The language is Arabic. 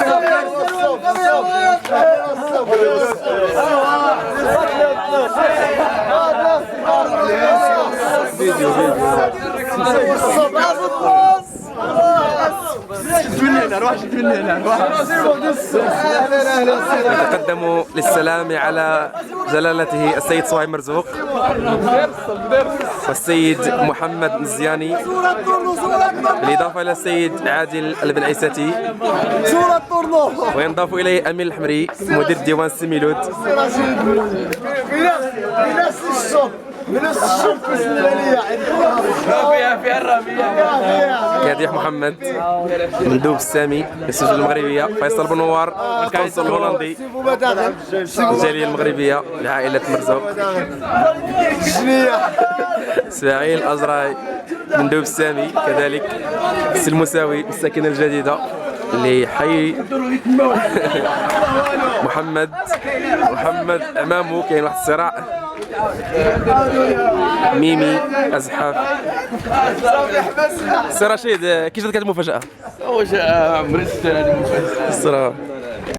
نتقدم للسلام على جلالته السيد صهيب مرزوق والسيد محمد مزياني، بالإضافة إلى السيد عادل البنعيساتي، وينضاف إليه أمين الحمري مدير ديوان سميلود. كادح محمد، مندوب السامي للسجون المغربية، فيصل بن نوار القنصل الهولندي الجالية المغربية لعائلة مرزوق، اسماعيل الأزراي مندوب السامي كذلك، المساوي الساكنة الجديدة لحي محمد أمامه كاين واحد الصراع، ميمي أزحاف. سي رشيد، كي جاتك هاد المفاجأة؟ مفاجأة عمري شفتها هذه المفاجأة الصراحة